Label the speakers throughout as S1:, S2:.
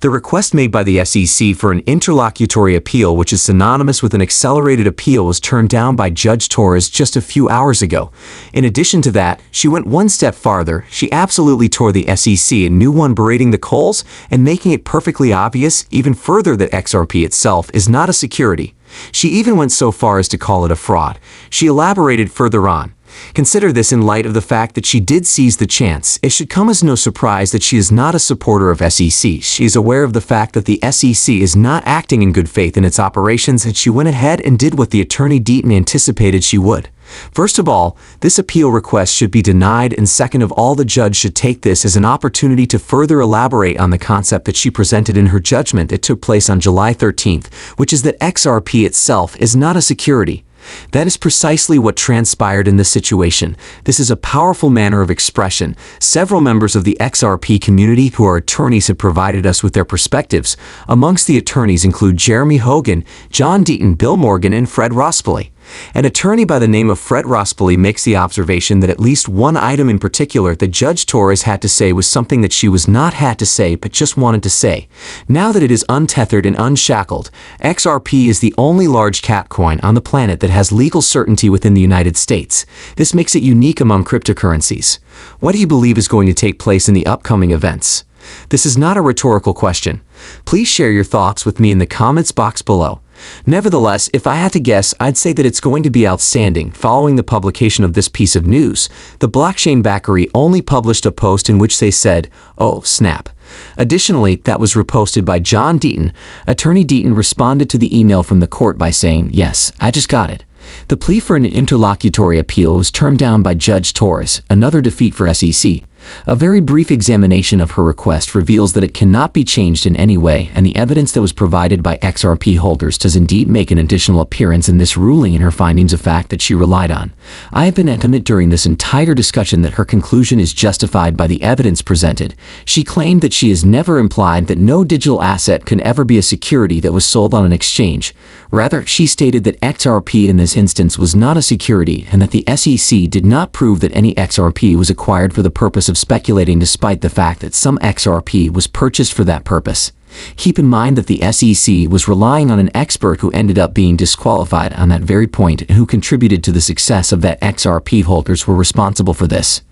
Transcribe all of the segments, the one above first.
S1: The request made by the SEC for an interlocutory appeal, which is synonymous with an accelerated appeal, was turned down by Judge Torres just a few hours ago. In addition to that, she went one step farther. She absolutely tore the SEC a new one, berating the Coles and making it perfectly obvious, even further, that XRP itself is not a security. She even went so far as to call it a fraud. She elaborated further on. Consider this in light of the fact that she did seize the chance. It should come as no surprise that she is not a supporter of SEC. She is aware of the fact that the SEC is not acting in good faith in its operations, and she went ahead and did what the attorney Deaton anticipated she would. First of all, this appeal request should be denied, and second of all, the judge should take this as an opportunity to further elaborate on the concept that she presented in her judgment that took place on July 13th, which is that XRP itself is not a security. That is precisely what transpired in this situation. This is a powerful manner of expression. Several members of the XRP community who are attorneys have provided us with their perspectives. Amongst the attorneys include Jeremy Hogan, John Deaton, Bill Morgan, and Fred Rospoli. An attorney by the name of Fred Rospoli makes the observation that at least one item in particular that Judge Torres had to say was something that she was not had to say but just wanted to say. Now that it is untethered and unshackled, XRP is the only large cap coin on the planet that has legal certainty within the United States. This makes it unique among cryptocurrencies. What do you believe is going to take place in the upcoming events? This is not a rhetorical question. Please share your thoughts with me in the comments box below. Nevertheless, if I had to guess, I'd say that it's going to be outstanding. Following the publication of this piece of news, the blockchain bakery only published a post in which they said, "Oh, snap." Additionally, that was reposted by John Deaton. Attorney Deaton responded to the email from the court by saying, "Yes, I just got it." The plea for an interlocutory appeal was turned down by Judge Torres, another defeat for SEC. A very brief examination of her request reveals that it cannot be changed in any way, and the evidence that was provided by XRP holders does indeed make an additional appearance in this ruling in her findings of fact that she relied on. I have been adamant during this entire discussion that her conclusion is justified by the evidence presented. She claimed that she has never implied that no digital asset can ever be a security that was sold on an exchange. Rather, she stated that XRP in this instance was not a security and that the SEC did not prove that any XRP was acquired for the purpose of speculating, despite the fact that some XRP was purchased for that purpose. Keep in mind that the SEC was relying on an expert who ended up being disqualified on that very point and who contributed to the success of that XRP holders were responsible for this.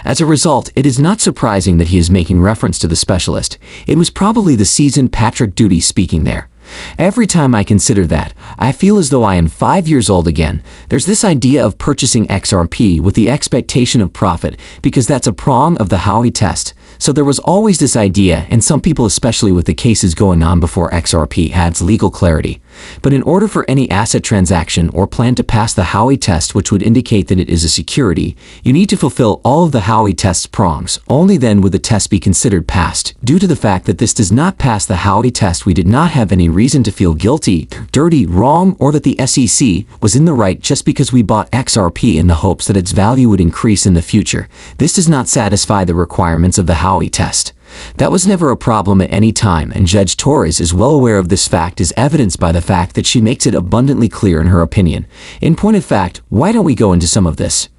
S1: As a result, it is not surprising that he is making reference to the specialist. It was probably the seasoned Patrick Doody speaking there. Every time I consider that, I feel as though I am 5 years old again. There's this idea of purchasing XRP with the expectation of profit because that's a prong of the Howey test. So there was always this idea, and some people, especially with the cases going on before XRP, adds legal clarity. But in order for any asset transaction or plan to pass the Howey test, which would indicate that it is a security, you need to fulfill all of the Howey test's prongs. Only then would the test be considered passed. Due to the fact that this does not pass the Howey test, we did not have any reason to feel guilty, dirty, wrong, or that the SEC was in the right just because we bought XRP in the hopes that its value would increase in the future. This does not satisfy the requirements of the Howey test. That was never a problem at any time, and Judge Torres is well aware of this fact, as evidenced by the fact that she makes it abundantly clear in her opinion. In point of fact, why don't we go into some of this?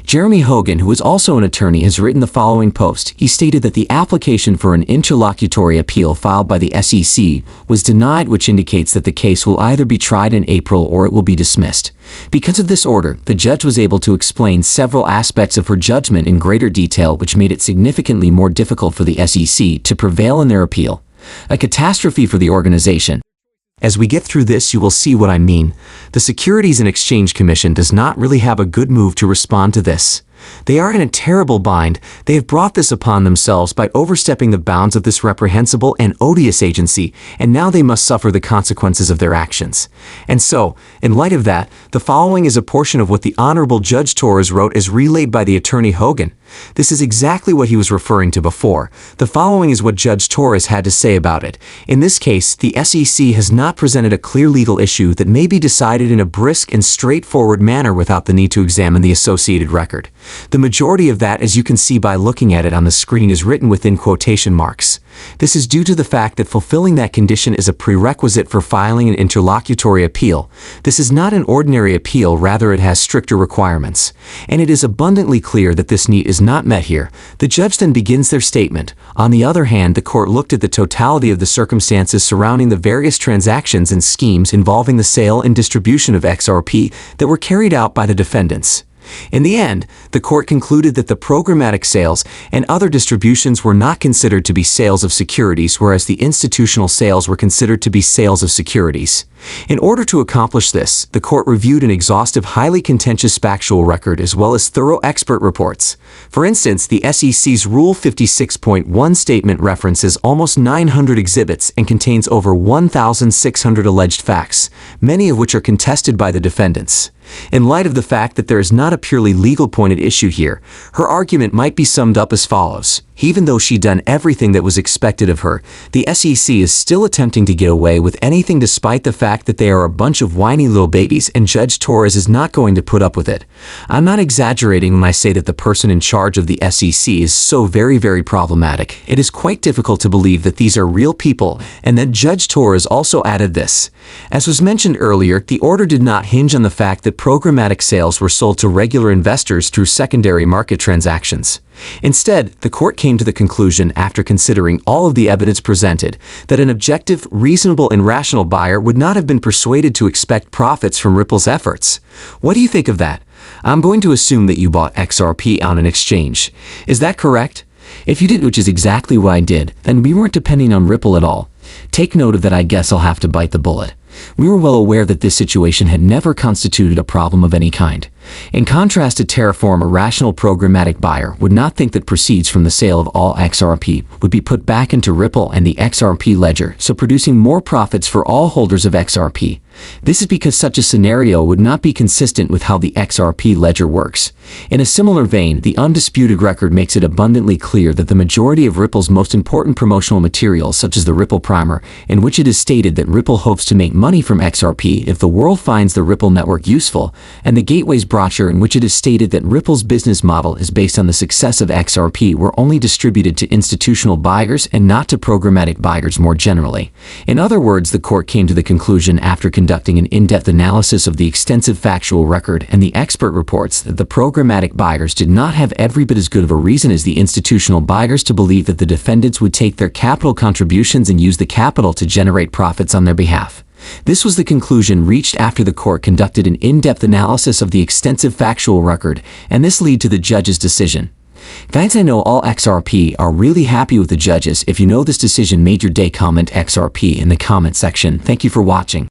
S1: Jeremy Hogan, who is also an attorney, has written the following post. He stated that the application for an interlocutory appeal filed by the SEC was denied, which indicates that the case will either be tried in April or it will be dismissed. Because of this order, the judge was able to explain several aspects of her judgment in greater detail, which made it significantly more difficult for the SEC to prevail in their appeal. A catastrophe for the organization. As we get through this, you will see what I mean. The Securities and Exchange Commission does not really have a good move to respond to this. They are in a terrible bind. They have brought this upon themselves by overstepping the bounds of this reprehensible and odious agency, and now they must suffer the consequences of their actions. And so, in light of that, the following is a portion of what the Honorable Judge Torres wrote as relayed by the attorney Hogan. This is exactly what he was referring to before. The following is what Judge Torres had to say about it. In this case, the SEC has not presented a clear legal issue that may be decided in a brisk and straightforward manner without the need to examine the associated record. The majority of that, as you can see by looking at it on the screen, is written within quotation marks. This is due to the fact that fulfilling that condition is a prerequisite for filing an interlocutory appeal. This is not an ordinary appeal, rather it has stricter requirements. And it is abundantly clear that this need is not met here. The judge then begins their statement. On the other hand, the court looked at the totality of the circumstances surrounding the various transactions and schemes involving the sale and distribution of XRP that were carried out by the defendants. In the end, the court concluded that the programmatic sales and other distributions were not considered to be sales of securities, whereas the institutional sales were considered to be sales of securities. In order to accomplish this, the court reviewed an exhaustive, highly contentious factual record as well as thorough expert reports. For instance, the SEC's Rule 56.1 statement references almost 900 exhibits and contains over 1,600 alleged facts, many of which are contested by the defendants. In light of the fact that there is not a purely legal point at issue here, her argument might be summed up as follows. Even though she'd done everything that was expected of her, the SEC is still attempting to get away with anything despite the fact that they are a bunch of whiny little babies, and Judge Torres is not going to put up with it. I'm not exaggerating when I say that the person in charge of the SEC is so very problematic. It is quite difficult to believe that these are real people, and then Judge Torres also added this. As was mentioned earlier, the order did not hinge on the fact that programmatic sales were sold to regular investors through secondary market transactions. Instead, the court came to the conclusion, after considering all of the evidence presented, that an objective, reasonable, and rational buyer would not have been persuaded to expect profits from Ripple's efforts. What do you think of that? I'm going to assume that you bought XRP on an exchange. Is that correct? If you did, which is exactly what I did, then we weren't depending on Ripple at all. Take note of that. I guess I'll have to bite the bullet. We were well aware that this situation had never constituted a problem of any kind. In contrast to Terraform, a rational programmatic buyer would not think that proceeds from the sale of all XRP would be put back into Ripple and the XRP ledger, so producing more profits for all holders of XRP. This is because such a scenario would not be consistent with how the XRP ledger works. In a similar vein, the undisputed record makes it abundantly clear that the majority of Ripple's most important promotional materials, such as the Ripple Primer, in which it is stated that Ripple hopes to make money from XRP if the world finds the Ripple network useful, and the Gateway's brochure in which it is stated that Ripple's business model is based on the success of XRP, were only distributed to institutional buyers and not to programmatic buyers more generally. In other words, the court came to the conclusion, after conducting an in-depth analysis of the extensive factual record and the expert reports, that the programmatic buyers did not have every bit as good of a reason as the institutional buyers to believe that the defendants would take their capital contributions and use the capital to generate profits on their behalf. This was the conclusion reached after the court conducted an in-depth analysis of the extensive factual record, and this led to the judge's decision. Guys, I know all XRP are really happy with the judges. If you know this decision made your day, comment XRP in the comment section. Thank you for watching.